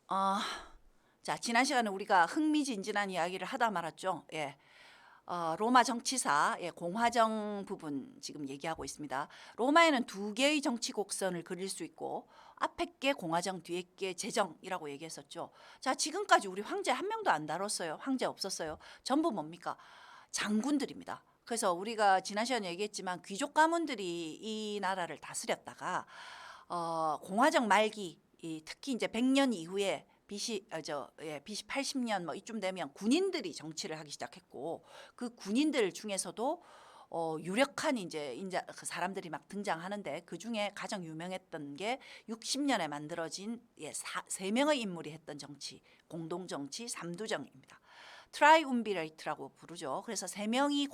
어, 자, 지난 시간에 우리가 흥미진진한 이야기를 하다 말았죠. 예. 로마 정치사, 공화정 부분 지금 얘기하고 있습니다. 로마에는 두 개의 정치 곡선을 그릴 수 있고 앞에 게 공화정, 뒤에 게 제정이라고 얘기했었죠. 자, 지금까지 우리 황제 한 명도 안 다뤘어요. 황제 없었어요. 전부 뭡니까? 장군들입니다. 그래서 우리가 지난 시간에 얘기했지만 귀족 가문들이 이 나라를 다스렸다가 공화정 말기 특히 이제 100년 이후에 BC 80년 뭐 이쯤 되면 군인들이 정치를 하기 시작했고 그 군인들 중에서도 유력한 이제 그 사람들이 막 등장하는데 그 중에 가장 유명했던 게 60년에 만들어진 세 명의 인물이 했던 정치 공동 정치 삼두정입니다. 트라이움비레이트라고 부르죠. 그래서 세 명이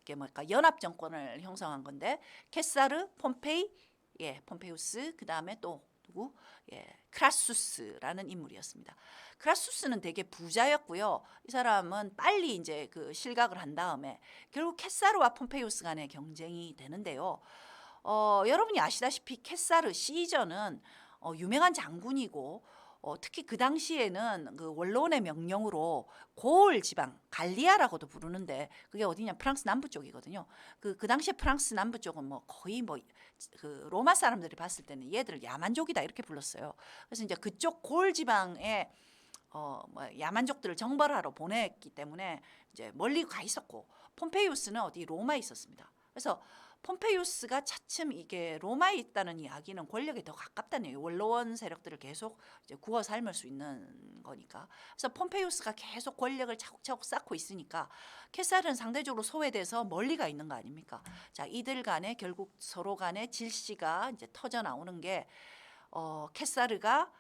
이게 뭘까 연합 정권을 형성한 건데 케사르, 폼페이, 폼페이우스 그다음에 또 누구? 크라수스라는 인물이었습니다. 크라수스는 되게 부자였고요. 이 사람은 빨리 이제 그 실각을 한 다음에 결국 케사르와 폼페이우스 간의 경쟁이 되는데요. 여러분이 아시다시피 케사르 시저는 유명한 장군이고 특히 그 당시에는 그 원로원의 명령으로 고을 지방 갈리아라고도 부르는데 그게 어디냐 프랑스 남부 쪽이거든요. 그 당시에 프랑스 남부 쪽은 뭐 거의 뭐 그 로마 사람들이 봤을 때는 얘들을 야만족이다 이렇게 불렀어요. 그래서 이제 그쪽 고을 지방에 뭐 야만족들을 정벌하러 보냈기 때문에 이제 멀리 가 있었고 폼페이우스는 어디 로마에 있었습니다. 그래서 폼페이우스가 차츰 이게 로마에 있다는 이야기는 권력에 더 가깝다는 얘기예요. 원로원 세력들을 계속 이제 구워 삶을 수 있는 거니까. 그래서 폼페이우스가 계속 권력을 차곡차곡 쌓고 있으니까 케살은 상대적으로 소외돼서 멀리 가 있는 거 아닙니까? 자, 이들 간에 결국 서로 간에 질시가 이제 터져 나오는 게 케사르가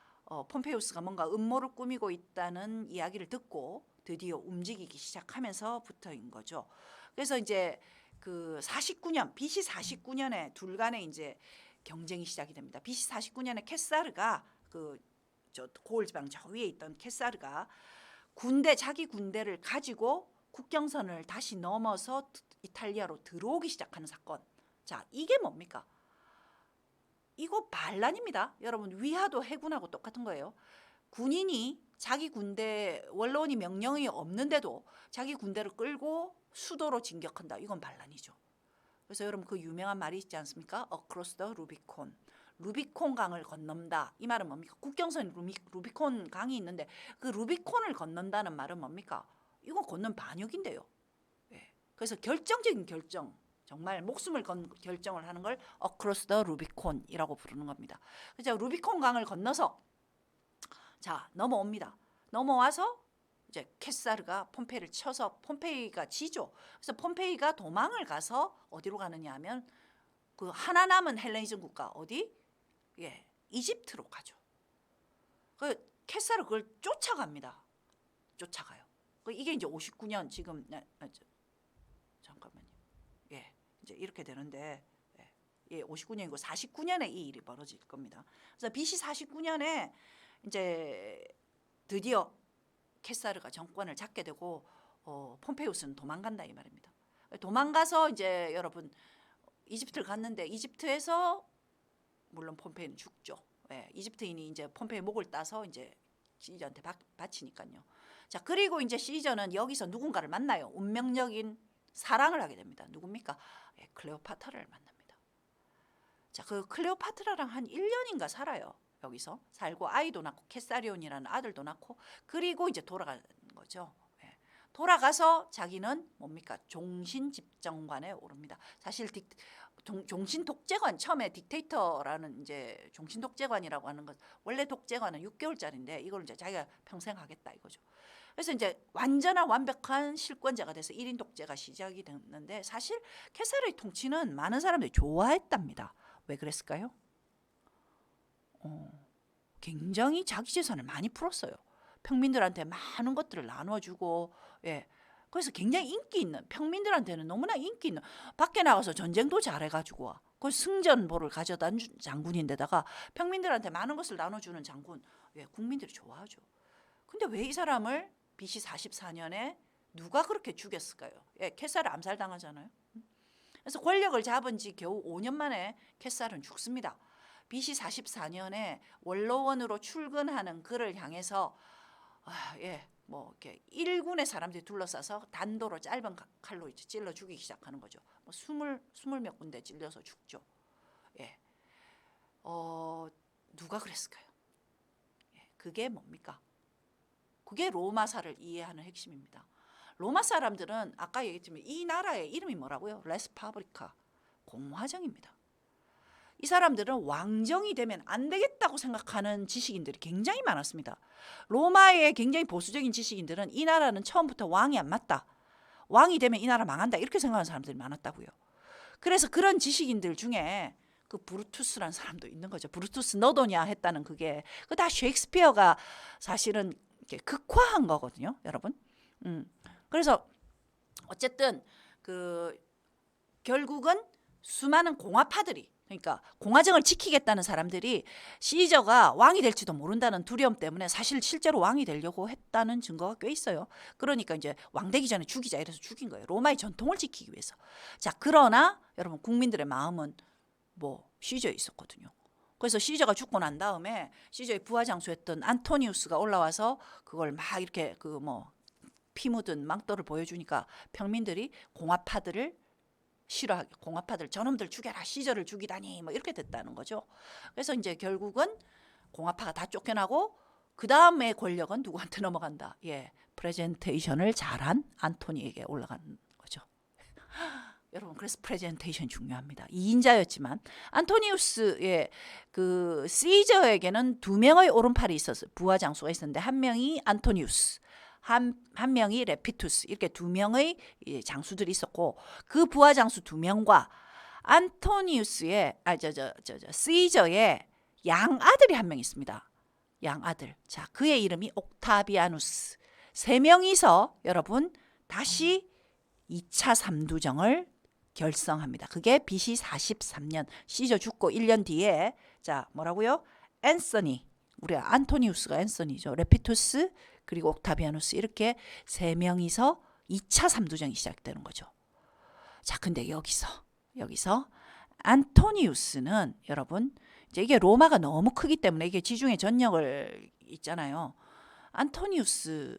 폼페이우스가 뭔가 음모를 꾸미고 있다는 이야기를 듣고 드디어 움직이기 시작하면서부터인 거죠. 그래서 이제 그 49년 BC 49년에 둘 간에 이제 경쟁이 시작이 됩니다. BC 49년에 케사르가 그 저 고을 지방 저 위에 있던 케사르가 자기 군대를 가지고 국경선을 다시 넘어서 이탈리아로 들어오기 시작하는 사건. 자, 이게 뭡니까? 이거 반란입니다. 여러분 위화도 해군하고 똑같은 거예요. 군인이 자기 군대 원로원이 명령이 없는데도 자기 군대를 끌고 수도로 진격한다. 이건 반란이죠. 그래서 여러분 그 유명한 말이 있지 않습니까? Across the Rubicon. 루비콘 강을 건넌다. 이 말은 뭡니까? 국경선 루비콘 강이 있는데 그 루비콘을 건넌다는 말은 뭡니까? 이건 걷는 반역인데요. 예. 그래서 결정적인 결정, 정말 목숨을 건 결정을 하는 걸 Across the Rubicon이라고 부르는 겁니다. 그래서 루비콘 강을 건너서 자 넘어옵니다. 넘어와서 이제 케사르가 폼페이를 쳐서 폼페이가 지죠. 그래서 폼페이가 도망을 가서 어디로 가느냐 하면 그 하나 남은 헬레니즘 국가 어디? 이집트로 가죠. 그 케사르 그걸 쫓아갑니다. 쫓아가요. 이게 이제 59년 지금 잠깐만요. 이제 이렇게 되는데 59년이고 49년에 이 일이 벌어질 겁니다. 그래서 BC 49년에 이제 드디어 케사르가 정권을 잡게 되고 폼페이우스는 도망간다 이 말입니다. 도망가서 이제 여러분 이집트를 갔는데 이집트에서 물론 폼페이는 죽죠. 이집트인이 이제 폼페이 목을 따서 이제 시저한테 바치니까요. 자, 그리고 이제 시저는 여기서 누군가를 만나요. 운명적인 사랑을 하게 됩니다. 누굽니까? 클레오파트라를 만납니다. 자, 그 클레오파트라랑 한 1년인가 살아요. 여기서 살고 아이도 낳고 캐사리온이라는 아들도 낳고 그리고 이제 돌아가는 거죠. 돌아가서 자기는 뭡니까? 종신 집정관에 오릅니다. 사실 종신 독재관 처음에 딕테이터라는 이제 종신 독재관이라고 하는 것 원래 독재관은 6개월짜리인데 이걸 이제 자기가 평생 하겠다 이거죠. 그래서 이제 완전한 완벽한 실권자가 돼서 1인 독재가 시작이 됐는데 사실 케사르의 통치는 많은 사람들이 좋아했답니다. 왜 그랬을까요? 굉장히 자기 재산을 많이 풀었어요. 평민들한테 많은 것들을 나눠주고, 그래서 굉장히 인기 있는, 평민들한테는 너무나 인기 있는, 밖에 나가서 전쟁도 잘해가지고, 그 승전보를 가져다 준 장군인데다가 평민들한테 많은 것을 나눠주는 장군, 국민들이 좋아하죠. 근데 왜 이 사람을 BC 44년에 누가 그렇게 죽였을까요? 케사르 암살당하잖아요. 그래서 권력을 잡은 지 겨우 5년 만에 케사르는 죽습니다. BC 44년에 원로원으로 출근하는 그를 향해서 뭐 이렇게 1군의 사람들이 둘러싸서 단도로 짧은 칼로 이제 찔러 죽이기 시작하는 거죠. 뭐 20 몇 군데 찔려서 죽죠. 예. 누가 그랬을까요? 예. 그게 뭡니까? 그게 로마사를 이해하는 핵심입니다. 로마 사람들은 아까 얘기했지만 이 나라의 이름이 뭐라고요? 레스파브리카, 공화정입니다. 이 사람들은 왕정이 되면 안 되겠다고 생각하는 지식인들이 굉장히 많았습니다. 로마의 굉장히 보수적인 지식인들은 이 나라는 처음부터 왕이 안 맞다. 왕이 되면 이 나라 망한다. 이렇게 생각하는 사람들이 많았다고요. 그래서 그런 지식인들 중에 그 브루투스라는 사람도 있는 거죠. 브루투스 너도냐 했다는 그게 그 다 셰익스피어가 사실은 이렇게 극화한 거거든요, 여러분. 그래서 어쨌든 그 결국은 수많은 공화파들이, 그러니까 공화정을 지키겠다는 사람들이 시저가 왕이 될지도 모른다는 두려움 때문에 사실 실제로 왕이 되려고 했다는 증거가 꽤 있어요. 그러니까 이제 왕 되기 전에 죽이자 이래서 죽인 거예요. 로마의 전통을 지키기 위해서. 자, 그러나 여러분 국민들의 마음은 뭐 시저에 있었거든요. 그래서 시저가 죽고 난 다음에 시저의 부하장수였던 안토니우스가 올라와서 그걸 막 이렇게 그 뭐 피 묻은 망토를 보여주니까 평민들이 공화파들을 싫어하게, 공화파들 저놈들 죽여라, 시저를 죽이다니 뭐 이렇게 됐다는 거죠. 그래서 이제 결국은 공화파가 다 쫓겨나고 그 다음에 권력은 누구한테 넘어간다. 예, 프레젠테이션을 잘한 안토니에게 올라간 거죠. 여러분, 그래서 프레젠테이션 중요합니다. 2인자였지만 안토니우스의 그 시저에게는 2명의 오른팔이 있었어요. 부하 장수가 있었는데 한 명이 안토니우스, 한 명이 레피투스, 이렇게 2명의 장수들이 있었고 그 부하 장수 2명과 안토니우스의 시저의 양아들이 한 명 있습니다. 양아들. 자, 그의 이름이 옥타비아누스. 3명이서 여러분 다시 2차 삼두정을 결성합니다. 그게 BC 43년 시저 죽고 1년 뒤에 자 뭐라고요? 앤서니, 우리 안토니우스가 앤서니죠. 레피투스 그리고 옥타비아누스 이렇게 3명이서 2차 삼두정이 시작되는 거죠. 자, 근데 여기서 안토니우스는 여러분 이제 이게 로마가 너무 크기 때문에 이게 지중해 전역을 있잖아요. 안토니우스는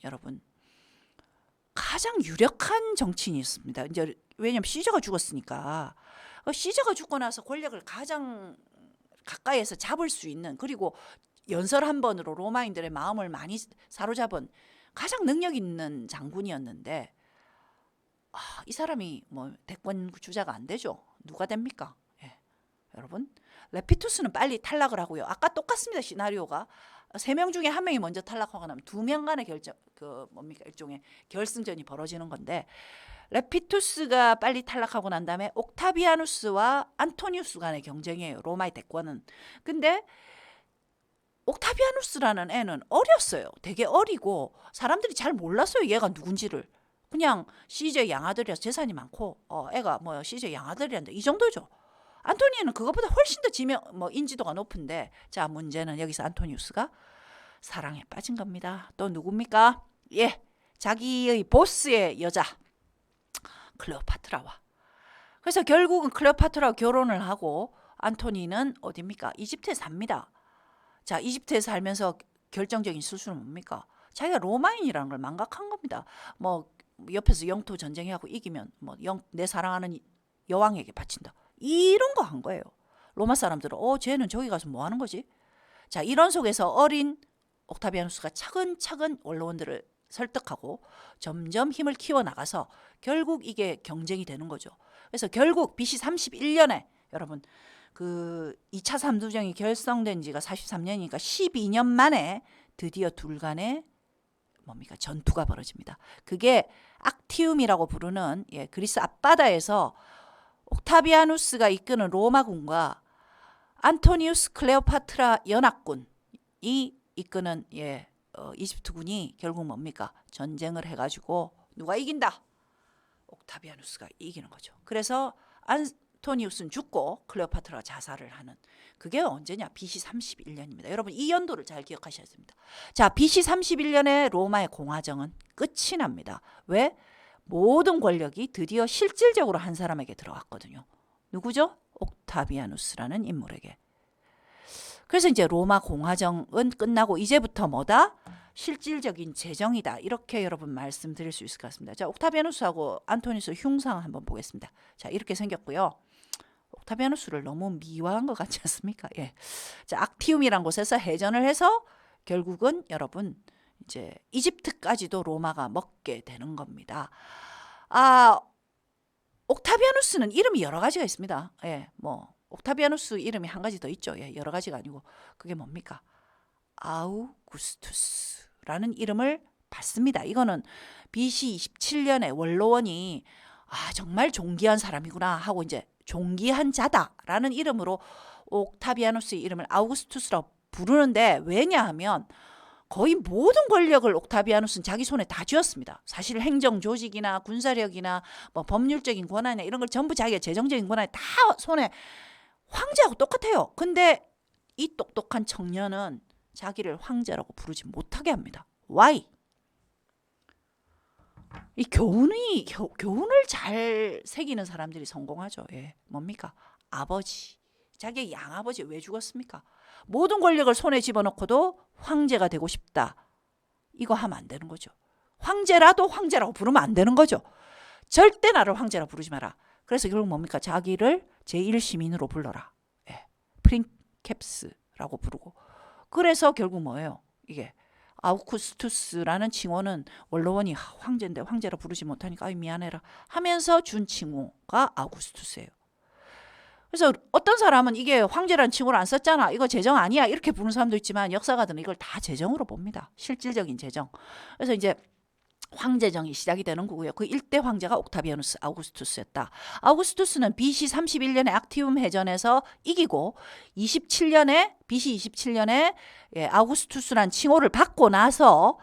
여러분 가장 유력한 정치인이었습니다. 이제 왜냐면 시저가 죽었으니까. 시저가 죽고 나서 권력을 가장 가까이에서 잡을 수 있는, 그리고 연설 한 번으로 로마인들의 마음을 많이 사로잡은 가장 능력 있는 장군이었는데 이 사람이 뭐 대권 주자가 안 되죠. 누가 됩니까? 예. 여러분, 레피투스는 빨리 탈락을 하고요. 아까 똑같습니다. 시나리오가 3명 중에 1명이 먼저 탈락하고 나면 2명 간의 일종의 결승전이 벌어지는 건데, 레피투스가 빨리 탈락하고 난 다음에 옥타비아누스와 안토니우스 간의 경쟁이에요. 로마의 대권은. 근데 옥타비아누스라는 애는 어렸어요. 되게 어리고 사람들이 잘 몰랐어요. 얘가 누군지를. 그냥 시저의 양아들이라서 재산이 많고 애가 뭐 시저의 양아들이란다 이 정도죠. 안토니는 그것보다 훨씬 더 인지도가 높은데, 자, 문제는 여기서 안토니우스가 사랑에 빠진 겁니다. 또 누굽니까? 예, 자기의 보스의 여자 클레오파트라와. 그래서 결국은 클레오파트라와 결혼을 하고 안토니는 어디입니까? 이집트에 삽니다. 자, 이집트에 살면서 결정적인 실수는 뭡니까? 자기가 로마인이라는 걸 망각한 겁니다. 뭐 옆에서 영토 전쟁하고 이기면 내 사랑하는 여왕에게 바친다. 이런 거 한 거예요. 로마 사람들은 쟤는 저기 가서 뭐 하는 거지? 자, 이런 속에서 어린 옥타비아누스가 차근차근 원로원들을 설득하고 점점 힘을 키워나가서 결국 이게 경쟁이 되는 거죠. 그래서 결국 BC 31년에 여러분 그 2차 삼두정이 결성된 지가 43년이니까 12년 만에 드디어 둘 간의 전투가 벌어집니다. 그게 악티움이라고 부르는 그리스 앞바다에서 옥타비아누스가 이끄는 로마군과 안토니우스 클레오파트라 연합군이 이끄는 이집트군이 결국 전쟁을 해가지고 누가 이긴다? 옥타비아누스가 이기는 거죠. 그래서 안토니우스는 죽고 클레오파트라가 자살을 하는, 그게 언제냐? BC 31년입니다. 여러분 이 연도를 잘 기억하셔야 됩니다. 자, BC 31년에 로마의 공화정은 끝이 납니다. 왜? 모든 권력이 드디어 실질적으로 한 사람에게 들어갔거든요. 누구죠? 옥타비아누스라는 인물에게. 그래서 이제 로마 공화정은 끝나고 이제부터 뭐다? 실질적인 재정이다. 이렇게 여러분 말씀드릴 수 있을 것 같습니다. 자, 옥타비아누스하고 안토니우스 흉상 한번 보겠습니다. 자, 이렇게 생겼고요. 옥타비아누스를 너무 미화한 것 같지 않습니까? 예. 자, 악티움이란 곳에서 해전을 해서 결국은 여러분 이제 이집트까지도 로마가 먹게 되는 겁니다. 옥타비아누스는 이름이 여러 가지가 있습니다. 예, 뭐 옥타비아누스 이름이 한 가지 더 있죠. 예, 여러 가지가 아니고 그게 뭡니까? 아우구스투스라는 이름을 받습니다. 이거는 BC 27년에 원로원이 정말 존귀한 사람이구나 하고 이제 존귀한 자다라는 이름으로 옥타비아누스의 이름을 아우구스투스라고 부르는데, 왜냐하면 거의 모든 권력을 옥타비아누스는 자기 손에 다 쥐었습니다. 사실 행정 조직이나 군사력이나 뭐 법률적인 권한이나 이런 걸 전부 자기가 재정적인 권한이 다 손에, 황제하고 똑같아요. 근데 이 똑똑한 청년은 자기를 황제라고 부르지 못하게 합니다. Why? 이 교훈을 잘 새기는 사람들이 성공하죠. 예, 뭡니까? 아버지, 자기의 양아버지 왜 죽었습니까? 모든 권력을 손에 집어넣고도 황제가 되고 싶다. 이거 하면 안 되는 거죠. 황제라도 황제라고 부르면 안 되는 거죠. 절대 나를 황제라고 부르지 마라. 그래서 결국 뭡니까? 자기를 제1시민으로 불러라. 예, 프린캡스라고 부르고. 그래서 결국 뭐예요? 이게 아우구스투스라는 칭호는 원로원이 황제인데 황제라 부르지 못하니까 미안해라 하면서 준 칭호가 아우구스투스예요. 그래서 어떤 사람은 이게 황제라는 칭호를 안 썼잖아, 이거 제정 아니야, 이렇게 부르는 사람도 있지만 역사가들은 이걸 다 제정으로 봅니다. 실질적인 제정. 그래서 이제 황제정이 시작이 되는 거고요. 그 일대 황제가 옥타비아누스 아우구스투스였다. 아우구스투스는 BC 31년에 악티움 해전에서 이기고 BC 27년에 아우구스투스란 칭호를 받고 나서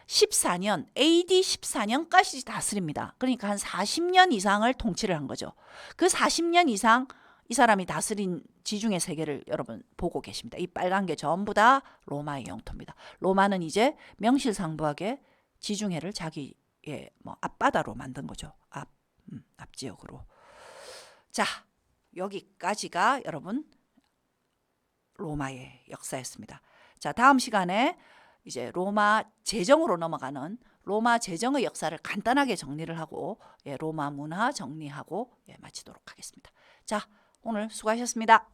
14년, AD 14년까지 다스립니다. 그러니까 한 40년 이상을 통치를 한 거죠. 그 40년 이상 이 사람이 다스린 지중해 세계를 여러분 보고 계십니다. 이 빨간 게 전부 다 로마의 영토입니다. 로마는 이제 명실상부하게 지중해를 자기의 뭐 앞바다로 만든 거죠. 앞지역으로. 자, 여기까지가 여러분 로마의 역사였습니다. 자, 다음 시간에 이제 로마 제정으로 넘어가는 로마 제정의 역사를 간단하게 정리를 하고 로마 문화 정리하고 마치도록 하겠습니다. 자, 오늘 수고하셨습니다.